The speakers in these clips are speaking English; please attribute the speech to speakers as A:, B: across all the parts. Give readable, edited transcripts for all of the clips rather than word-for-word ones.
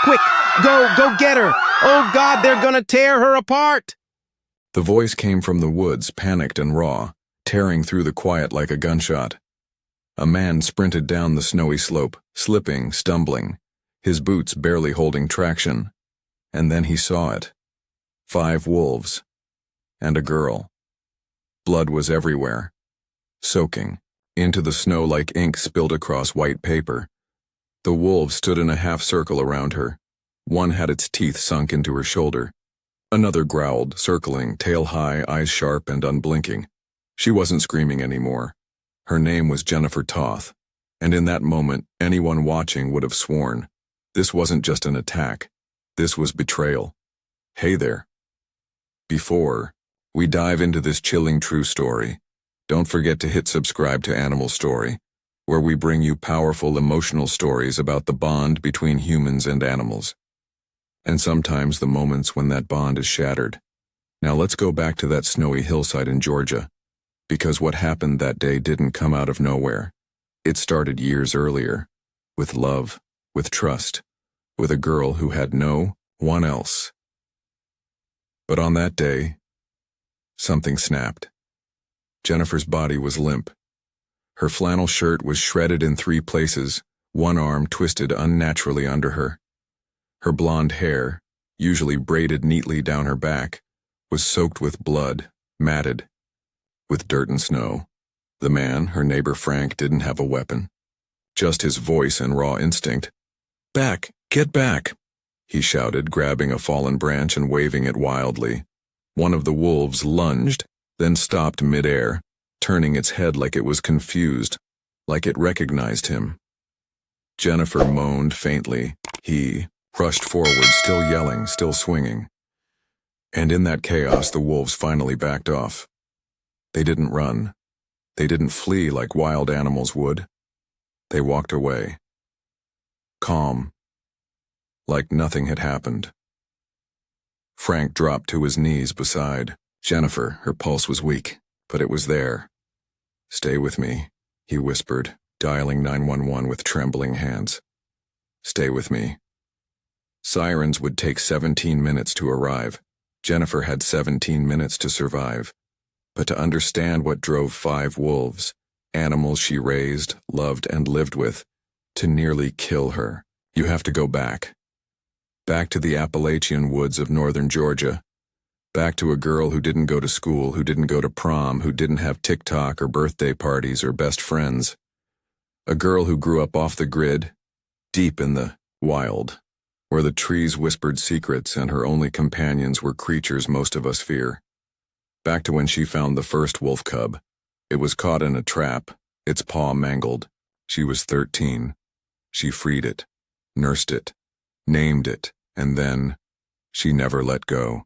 A: Quick, go get her! Oh God, they're gonna tear her apart!
B: The voice came from the woods, panicked and raw, tearing through the quiet like a gunshot. A man sprinted down the snowy slope, slipping, stumbling, his boots barely holding traction. And then he saw it. 5 wolves. And a girl. Blood was everywhere, soaking into the snow like ink spilled across white paper. The wolves stood in a half circle around her. One had its teeth sunk into her shoulder. Another growled, circling, tail high, eyes sharp and unblinking. She wasn't screaming anymore. Her name was Jennifer Toth, and in that moment, anyone watching would have sworn. This wasn't just an attack. This was betrayal. Hey there. Before we dive into this chilling true story, don't forget to hit subscribe to Animal Story, where we bring you powerful emotional stories about the bond between humans and animals. And sometimes the moments when that bond is shattered. Now let's go back to that snowy hillside in Georgia, because what happened that day didn't come out of nowhere. It started years earlier, with love, with trust, with a girl who had no one else. But on that day, something snapped. Jennifer's body was limp. Her flannel shirt was shredded in 3 places, one arm twisted unnaturally under her. Her blonde hair, usually braided neatly down her back, was soaked with blood, matted, with dirt and snow. The man, her neighbor Frank, didn't have a weapon. Just his voice and raw instinct. "Back! Get back!" he shouted, grabbing a fallen branch and waving it wildly. One of the wolves lunged, then stopped mid-air, turning its head like it was confused, like it recognized him. Jennifer moaned faintly. He rushed forward, still yelling, still swinging. And in that chaos, the wolves finally backed off. They didn't run. They didn't flee like wild animals would. They walked away. Calm. Like nothing had happened. Frank dropped to his knees beside Jennifer. Her pulse was weak, but it was there. "Stay with me," he whispered, dialing 911 with trembling hands. "Stay with me." Sirens would take 17 minutes to arrive. Jennifer had 17 minutes to survive. But to understand what drove 5 wolves, animals she raised, loved, and lived with, to nearly kill her, you have to go back. Back to the Appalachian woods of northern Georgia. Back to a girl who didn't go to school, who didn't go to prom, who didn't have TikTok or birthday parties or best friends. A girl who grew up off the grid, deep in the wild, where the trees whispered secrets and her only companions were creatures most of us fear. Back to when she found the first wolf cub. It was caught in a trap, its paw mangled. She was 13. She freed it, nursed it, named it, and then she never let go.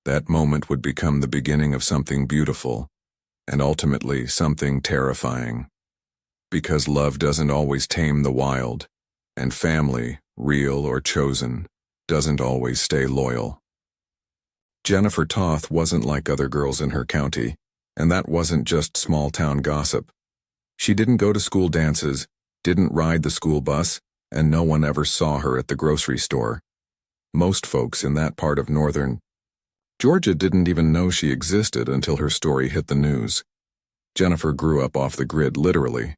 B: That moment would become the beginning of something beautiful, and ultimately something terrifying. Because love doesn't always tame the wild, and family, real or chosen, doesn't always stay loyal. Jennifer Toth wasn't like other girls in her county, and that wasn't just small-town gossip. She didn't go to school dances, didn't ride the school bus, and no one ever saw her at the grocery store. Most folks in that part of northern Georgia didn't even know she existed until her story hit the news. Jennifer grew up off the grid, literally.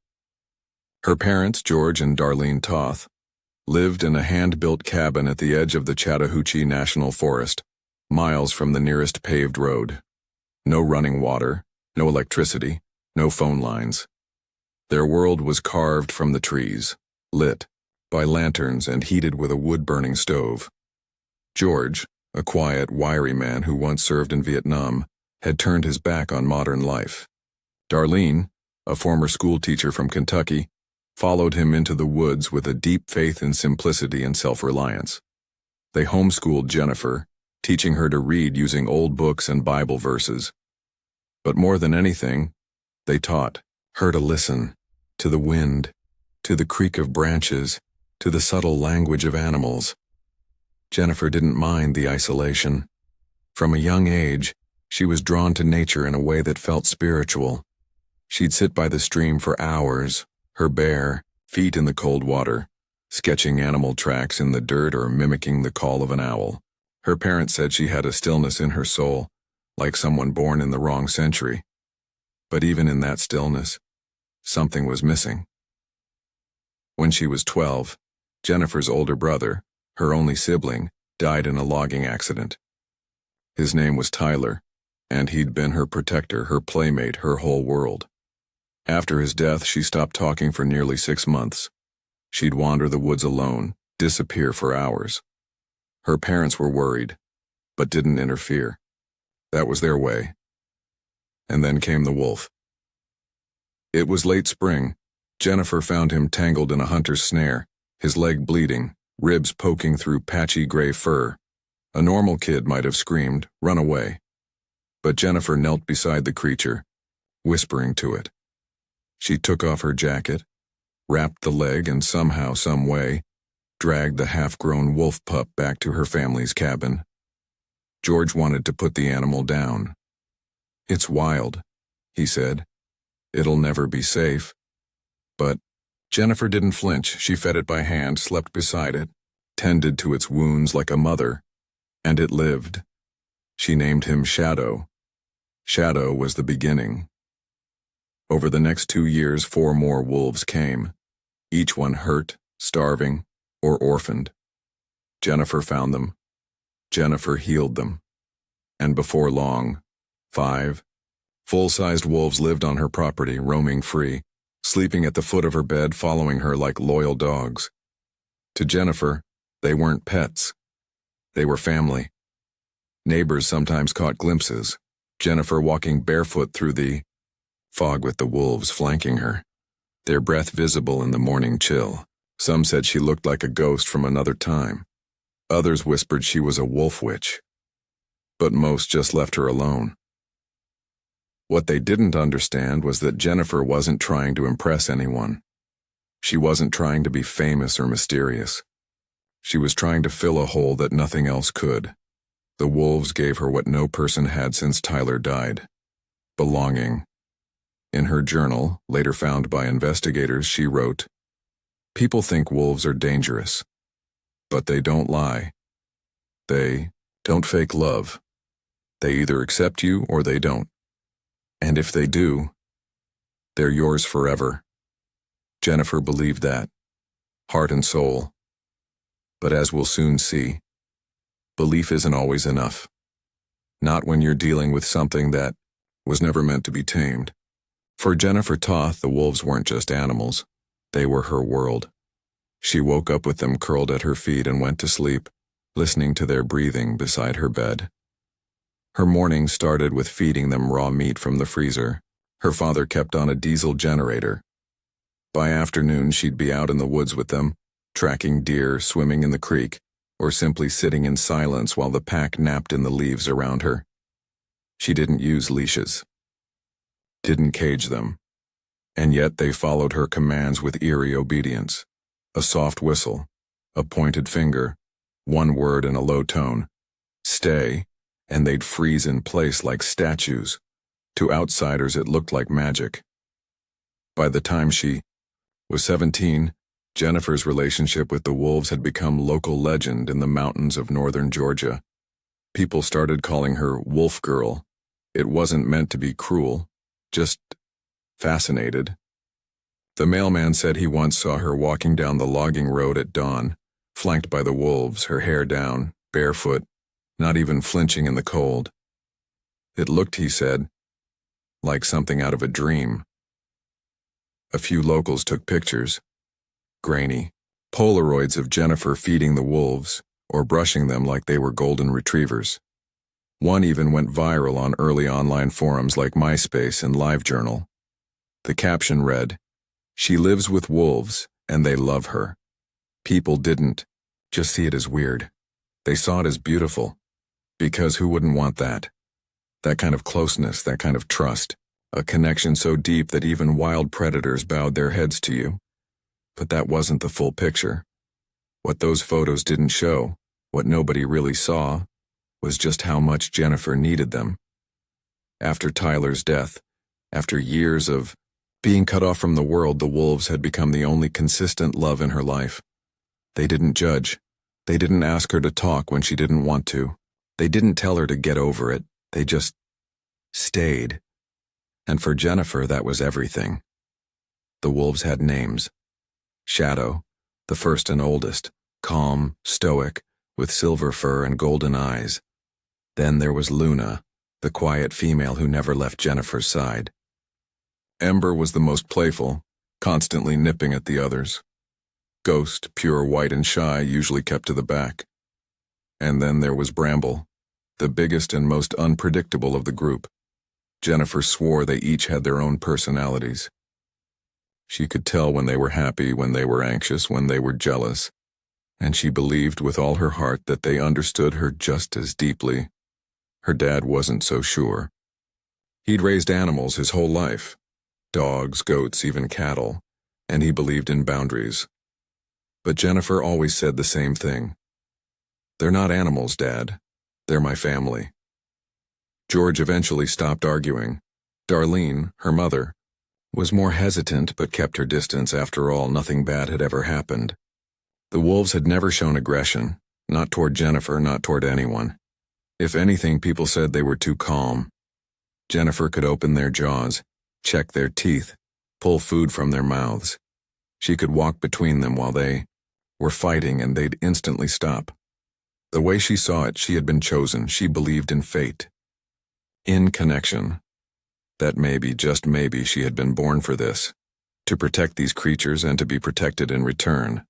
B: Her parents, George and Darlene Toth, lived in a hand-built cabin at the edge of the Chattahoochee National Forest, miles from the nearest paved road. No running water, no electricity, no phone lines. Their world was carved from the trees, lit by lanterns and heated with a wood-burning stove. George, a quiet, wiry man who once served in Vietnam, had turned his back on modern life. Darlene, a former schoolteacher from Kentucky, followed him into the woods with a deep faith in simplicity and self-reliance. They homeschooled Jennifer, teaching her to read using old books and Bible verses. But more than anything, they taught her to listen, to the wind, to the creak of branches, to the subtle language of animals. Jennifer didn't mind the isolation. From a young age, she was drawn to nature in a way that felt spiritual. She'd sit by the stream for hours, her bare feet in the cold water, sketching animal tracks in the dirt or mimicking the call of an owl. Her parents said she had a stillness in her soul, like someone born in the wrong century. But even in that stillness, something was missing. When she was 12, Jennifer's older brother, her only sibling, died in a logging accident. His name was Tyler, and he'd been her protector, her playmate, her whole world. After his death, she stopped talking for nearly 6 months. She'd wander the woods alone, disappear for hours. Her parents were worried, but didn't interfere. That was their way. And then came the wolf. It was late spring. Jennifer found him tangled in a hunter's snare, his leg bleeding, ribs poking through patchy gray fur. A normal kid might have screamed, "Run away." But Jennifer knelt beside the creature, whispering to it. She took off her jacket, wrapped the leg, and somehow, some way, dragged the half-grown wolf pup back to her family's cabin. George wanted to put the animal down. "It's wild," he said. "It'll never be safe." But Jennifer didn't flinch. She fed it by hand, slept beside it, tended to its wounds like a mother, and it lived. She named him Shadow. Shadow was the beginning. Over the next 2 years, 4 more wolves came, each one hurt, starving, or orphaned. Jennifer found them. Jennifer healed them. And before long, 5 full-sized wolves lived on her property, roaming free, sleeping at the foot of her bed, following her like loyal dogs. To Jennifer, they weren't pets. They were family. Neighbors sometimes caught glimpses. Jennifer walking barefoot through the fog with the wolves flanking her, their breath visible in the morning chill. Some said she looked like a ghost from another time. Others whispered she was a wolf witch. But most just left her alone. What they didn't understand was that Jennifer wasn't trying to impress anyone. She wasn't trying to be famous or mysterious. She was trying to fill a hole that nothing else could. The wolves gave her what no person had since Tyler died: belonging. In her journal, later found by investigators, she wrote, "People think wolves are dangerous, but they don't lie. They don't fake love. They either accept you or they don't. And if they do, they're yours forever." Jennifer believed that, heart and soul. But as we'll soon see, belief isn't always enough. Not when you're dealing with something that was never meant to be tamed. For Jennifer Toth, the wolves weren't just animals. They were her world. She woke up with them curled at her feet and went to sleep, listening to their breathing beside her bed. Her morning started with feeding them raw meat from the freezer. Her father kept on a diesel generator. By afternoon, she'd be out in the woods with them, tracking deer, swimming in the creek, or simply sitting in silence while the pack napped in the leaves around her. She didn't use leashes, didn't cage them, and yet they followed her commands with eerie obedience. A soft whistle, a pointed finger, one word in a low tone, "Stay," and they'd freeze in place like statues. To outsiders, it looked like magic. By the time she was 17, Jennifer's relationship with the wolves had become local legend in the mountains of northern Georgia. People started calling her Wolf Girl. It wasn't meant to be cruel, just fascinated. The mailman said he once saw her walking down the logging road at dawn, flanked by the wolves, her hair down, barefoot, not even flinching in the cold. It looked, he said, like something out of a dream. A few locals took pictures, grainy, Polaroids of Jennifer feeding the wolves or brushing them like they were golden retrievers. One even went viral on early online forums like MySpace and LiveJournal. The caption read, "She lives with wolves, and they love her." People didn't just see it as weird. They saw it as beautiful. Because who wouldn't want that? That kind of closeness, that kind of trust, a connection so deep that even wild predators bowed their heads to you. But that wasn't the full picture. What those photos didn't show, what nobody really saw, was just how much Jennifer needed them. After Tyler's death, after years of being cut off from the world, the wolves had become the only consistent love in her life. They didn't judge. They didn't ask her to talk when she didn't want to. They didn't tell her to get over it. They just stayed. And for Jennifer, that was everything. The wolves had names. Shadow, the first and oldest, calm, stoic, with silver fur and golden eyes. Then there was Luna, the quiet female who never left Jennifer's side. Ember was the most playful, constantly nipping at the others. Ghost, pure white and shy, usually kept to the back. And then there was Bramble, the biggest and most unpredictable of the group. Jennifer swore they each had their own personalities. She could tell when they were happy, when they were anxious, when they were jealous, and she believed with all her heart that they understood her just as deeply. Her dad wasn't so sure. He'd raised animals his whole life, dogs, goats, even cattle, and he believed in boundaries. But Jennifer always said the same thing. "They're not animals, Dad. They're my family." George eventually stopped arguing. Darlene, her mother, was more hesitant but kept her distance. After all, nothing bad had ever happened. The wolves had never shown aggression, not toward Jennifer, not toward anyone. If anything, people said they were too calm. Jennifer could open their jaws, check their teeth, pull food from their mouths. She could walk between them while they were fighting, and they'd instantly stop. The way she saw it, she had been chosen. She believed in fate, in connection. That maybe, just maybe, she had been born for this, to protect these creatures and to be protected in return.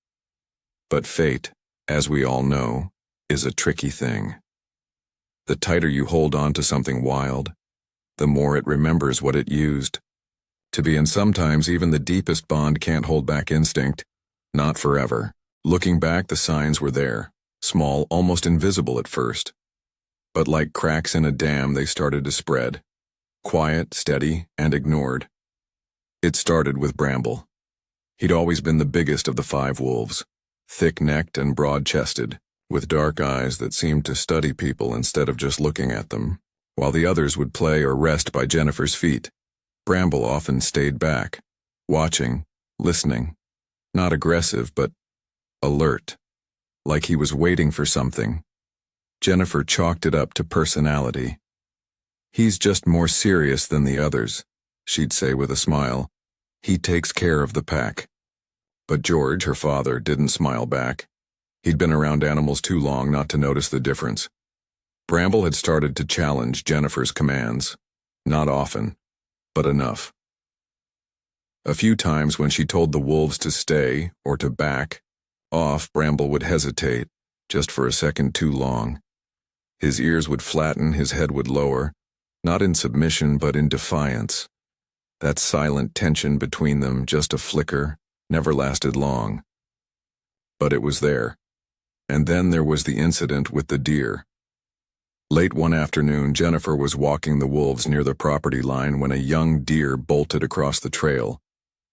B: But fate, as we all know, is a tricky thing. The tighter you hold on to something wild, the more it remembers what it used to be, and sometimes even the deepest bond can't hold back instinct, not forever. Looking back, the signs were there, small, almost invisible at first. But like cracks in a dam, they started to spread. Quiet, steady, and ignored. It started with Bramble. He'd always been the biggest of the 5 wolves, thick-necked and broad-chested, with dark eyes that seemed to study people instead of just looking at them. While the others would play or rest by Jennifer's feet, Bramble often stayed back, watching, listening, not aggressive but alert, like he was waiting for something. Jennifer chalked it up to personality. "He's just more serious than the others," she'd say with a smile. "He takes care of the pack." But George, her father, didn't smile back. He'd been around animals too long not to notice the difference. Bramble had started to challenge Jennifer's commands. Not often, but enough. A few times when she told the wolves to stay or to back off, Bramble would hesitate, just for a second too long. His ears would flatten, his head would lower, not in submission but in defiance. That silent tension between them, just a flicker, never lasted long. But it was there. And then there was the incident with the deer. Late one afternoon, Jennifer was walking the wolves near the property line when a young deer bolted across the trail.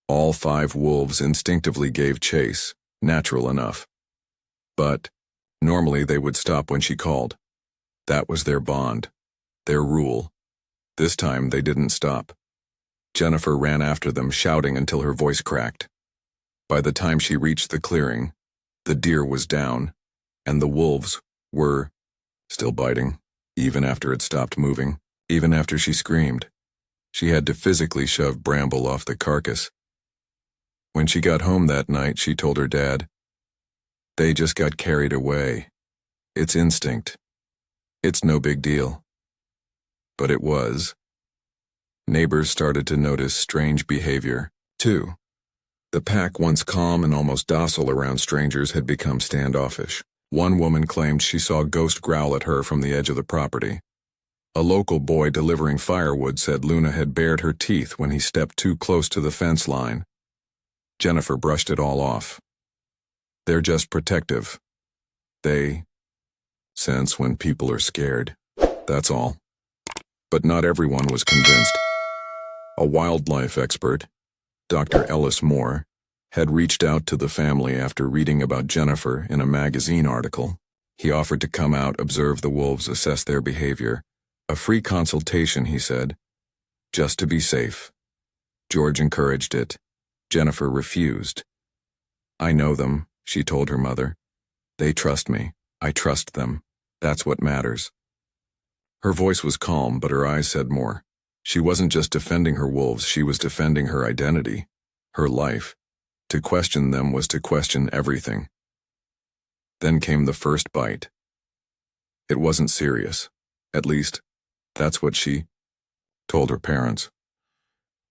B: All 5 wolves instinctively gave chase, natural enough. But normally they would stop when she called. That was their bond, their rule. This time they didn't stop. Jennifer ran after them, shouting until her voice cracked. By the time she reached the clearing, the deer was down, and the wolves were still biting, even after it stopped moving, even after she screamed. She had to physically shove Bramble off the carcass. When she got home that night, she told her dad, "They just got carried away. It's instinct. It's no big deal." But it was. Neighbors started to notice strange behavior, too. The pack, once calm and almost docile around strangers, had become standoffish. One woman claimed she saw Ghost growl at her from the edge of the property. A local boy delivering firewood said Luna had bared her teeth when he stepped too close to the fence line. Jennifer brushed it all off. They're just protective. They sense when people are scared. That's all. But not everyone was convinced. A wildlife expert, Dr. Ellis Moore, had reached out to the family after reading about Jennifer in a magazine article. He offered to come out, observe the wolves, assess their behavior. A free consultation, he said, just to be safe. George encouraged it. Jennifer refused. "I know them. she told her mother. They trust me. I trust them. That's what matters. Her voice was calm, but her eyes said more. She wasn't just defending her wolves, she was defending her identity, her life. To question them was to question everything. Then came the first bite. It wasn't serious. At least, that's what she told her parents.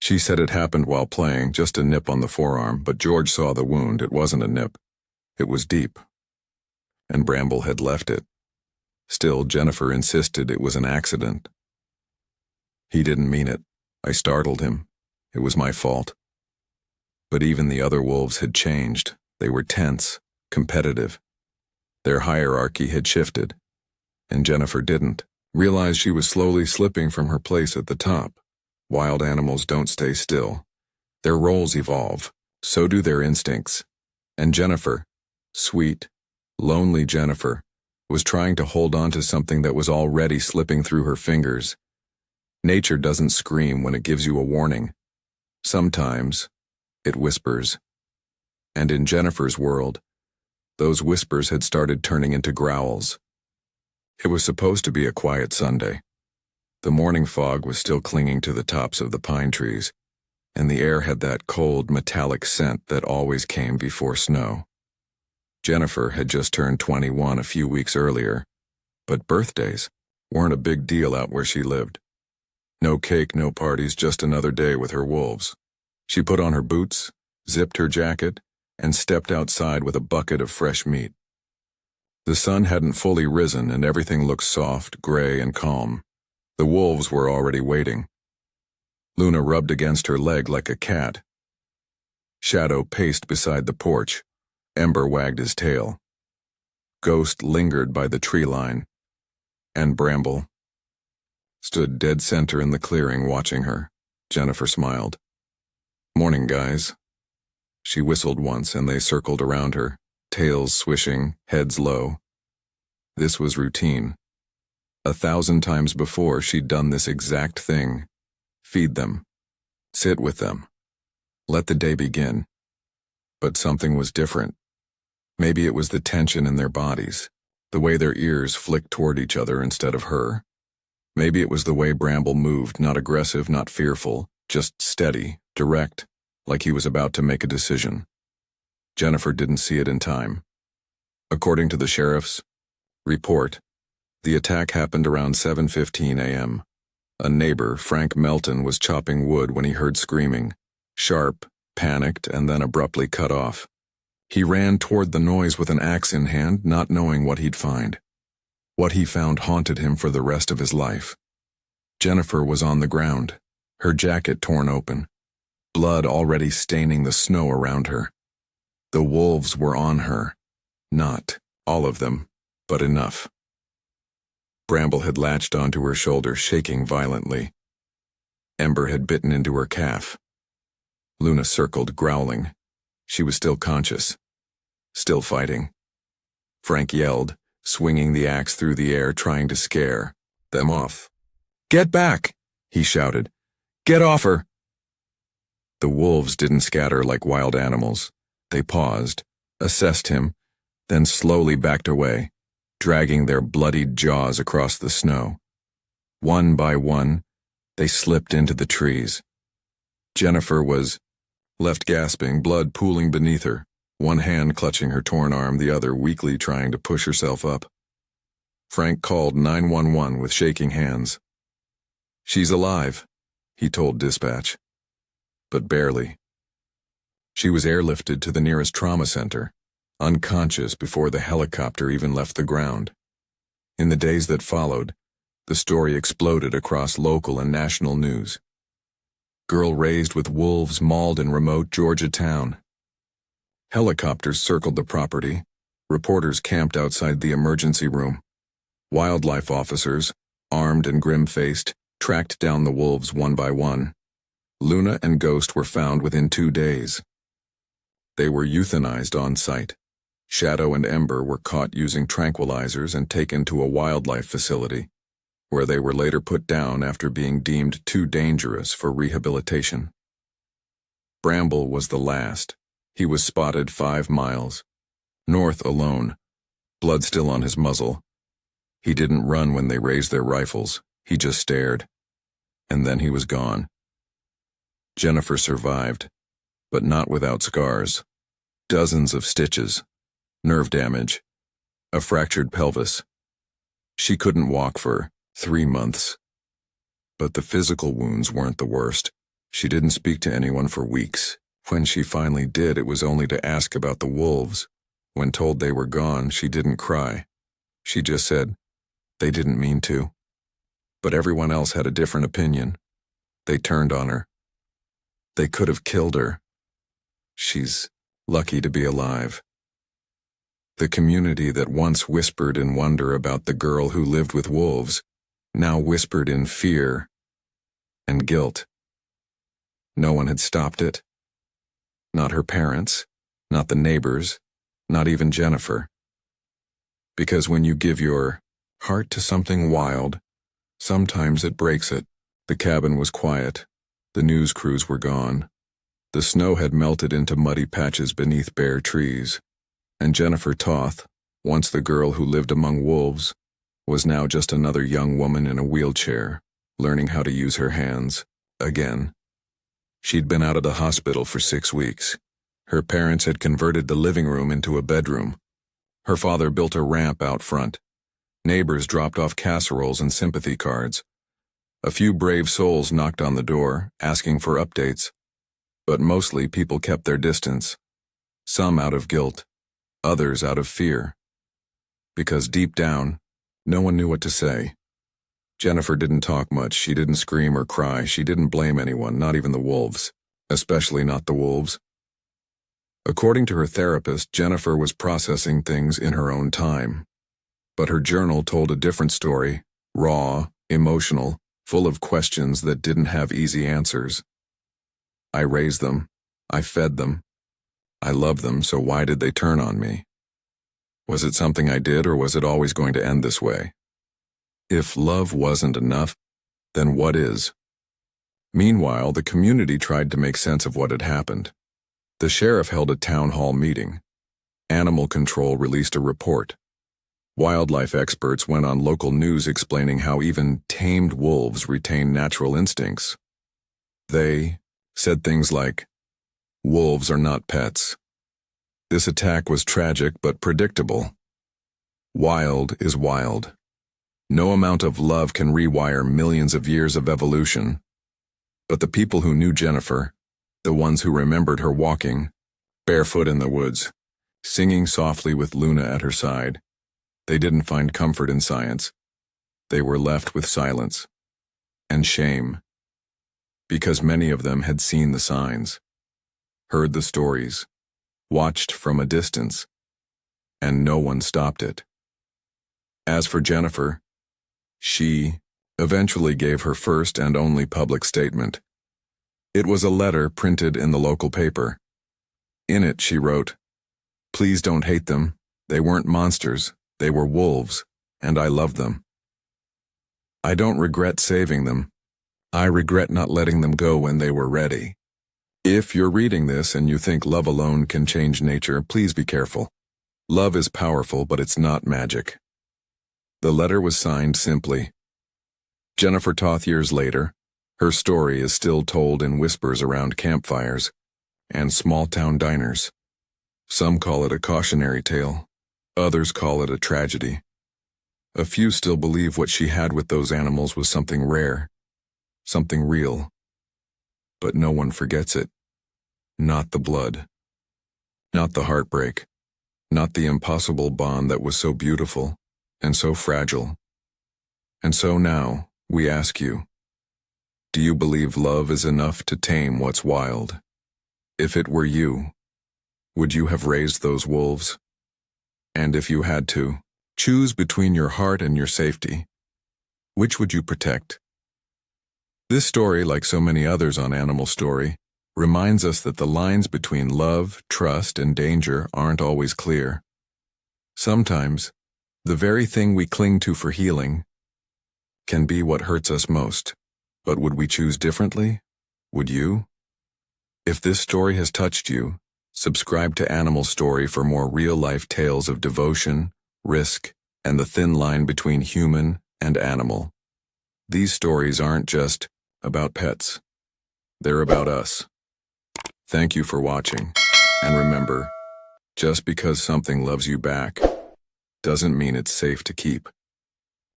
B: She said it happened while playing, just a nip on the forearm, but George saw the wound. It wasn't a nip. It was deep. And Bramble had left it. Still, Jennifer insisted it was an accident. He didn't mean it. I startled him. It was my fault. But even the other wolves had changed. They were tense, competitive. Their hierarchy had shifted. And Jennifer didn't. Realized she was slowly slipping from her place at the top. Wild animals don't stay still. Their roles evolve. So do their instincts. And Jennifer, sweet, lonely Jennifer, was trying to hold on to something that was already slipping through her fingers. Nature doesn't scream when it gives you a warning. Sometimes, it whispers. And in Jennifer's world, those whispers had started turning into growls. It was supposed to be a quiet Sunday. The morning fog was still clinging to the tops of the pine trees, and the air had that cold, metallic scent that always came before snow. Jennifer had just turned 21 a few weeks earlier, but birthdays weren't a big deal out where she lived. No cake, no parties, just another day with her wolves. She put on her boots, zipped her jacket, and stepped outside with a bucket of fresh meat. The sun hadn't fully risen and everything looked soft, gray, and calm. The wolves were already waiting. Luna rubbed against her leg like a cat. Shadow paced beside the porch. Ember wagged his tail. Ghost lingered by the tree line. And Bramble stood dead center in the clearing watching her. Jennifer smiled. "Morning, guys." She whistled once and they circled around her, tails swishing, heads low. This was routine. 1,000 times before she'd done this exact thing. Feed them. Sit with them. Let the day begin. But something was different. Maybe it was the tension in their bodies, the way their ears flicked toward each other instead of her. Maybe it was the way Bramble moved, not aggressive, not fearful, just steady, direct, like he was about to make a decision. Jennifer didn't see it in time. According to the sheriff's report, the attack happened around 7:15 a.m. A neighbor, Frank Melton, was chopping wood when he heard screaming, sharp, panicked, and then abruptly cut off. He ran toward the noise with an axe in hand, not knowing what he'd find. What he found haunted him for the rest of his life. Jennifer was on the ground, her jacket torn open, blood already staining the snow around her. The wolves were on her. Not all of them, but enough. Bramble had latched onto her shoulder, shaking violently. Ember had bitten into her calf. Luna circled, growling. She was still conscious, still fighting. Frank yelled, swinging the axe through the air, trying to scare them off. "Get back!" he shouted. "Get off her!" The wolves didn't scatter like wild animals. They paused, assessed him, then slowly backed away, dragging their bloodied jaws across the snow. One by one, they slipped into the trees. Jennifer was left gasping, blood pooling beneath her, one hand clutching her torn arm, the other weakly trying to push herself up. Frank called 911 with shaking hands. "She's alive," he told dispatch. But barely. She was airlifted to the nearest trauma center, unconscious before the helicopter even left the ground. In the days that followed, the story exploded across local and national news. Girl raised with wolves mauled in remote Georgia town. Helicopters circled the property. Reporters camped outside the emergency room. Wildlife officers, armed and grim-faced, tracked down the wolves one by one. Luna and Ghost were found within 2 days. They were euthanized on site. Shadow and Ember were caught using tranquilizers and taken to a wildlife facility, where they were later put down after being deemed too dangerous for rehabilitation. Bramble was the last. He was spotted 5 miles. North alone, blood still on his muzzle. He didn't run when they raised their rifles, he just stared. And then he was gone. Jennifer survived, but not without scars. Dozens of stitches, nerve damage, a fractured pelvis. She couldn't walk for 3 months. But the physical wounds weren't the worst. She didn't speak to anyone for weeks. When she finally did, it was only to ask about the wolves. When told they were gone, she didn't cry. She just said, they didn't mean to. But everyone else had a different opinion. They turned on her. They could have killed her. She's lucky to be alive. The community that once whispered in wonder about the girl who lived with wolves now whispered in fear and guilt. No one had stopped it. Not her parents, not the neighbors, not even Jennifer. Because when you give your heart to something wild, sometimes it breaks it. The cabin was quiet. The news crews were gone. The snow had melted into muddy patches beneath bare trees. And Jennifer Toth, once the girl who lived among wolves, was now just another young woman in a wheelchair, learning how to use her hands, again. She'd been out of the hospital for 6 weeks. Her parents had converted the living room into a bedroom. Her father built a ramp out front. Neighbors dropped off casseroles and sympathy cards. A few brave souls knocked on the door, asking for updates. But mostly people kept their distance. Some out of guilt, others out of fear. Because deep down, no one knew what to say. Jennifer didn't talk much. She didn't scream or cry. She didn't blame anyone, not even the wolves, especially not the wolves. According to her therapist, Jennifer was processing things in her own time. But her journal told a different story, raw, emotional, full of questions that didn't have easy answers. I raised them. I fed them. I loved them, so why did they turn on me? Was it something I did, or was it always going to end this way? If love wasn't enough, then what is? Meanwhile, the community tried to make sense of what had happened. The sheriff held a town hall meeting. Animal control released a report. Wildlife experts went on local news explaining how even tamed wolves retain natural instincts. They said things like, "Wolves are not pets. This attack was tragic but predictable. Wild is wild. No amount of love can rewire millions of years of evolution." But the people who knew Jennifer, the ones who remembered her walking, barefoot in the woods, singing softly with Luna at her side, they didn't find comfort in science. They were left with silence and shame, because many of them had seen the signs, heard the stories, watched from a distance, and no one stopped it. As for Jennifer, she eventually gave her first and only public statement. It was a letter printed in the local paper. In it, she wrote, "Please don't hate them. They weren't monsters. They were wolves, and I loved them. I don't regret saving them. I regret not letting them go when they were ready." If you're reading this and you think love alone can change nature, please be careful. Love is powerful, but it's not magic. The letter was signed simply. Jennifer Toth years later, her story is still told in whispers around campfires and small-town diners. Some call it a cautionary tale. Others call it a tragedy. A few still believe what she had with those animals was something rare, something real. But no one forgets it. Not the blood. Not the heartbreak. Not the impossible bond that was so beautiful and so fragile. And so now, we ask you, do you believe love is enough to tame what's wild? If it were you, would you have raised those wolves? And if you had to, choose between your heart and your safety, which would you protect? This story, like so many others on Animal Story, reminds us that the lines between love, trust, and danger aren't always clear. Sometimes, the very thing we cling to for healing can be what hurts us most. But would we choose differently? Would you? If this story has touched you, Subscribe to Animal Story for more real-life tales of devotion, risk, and the thin line between human and animal. These stories aren't just about pets. They're about us. Thank you for watching. And remember, just because something loves you back doesn't mean it's safe to keep.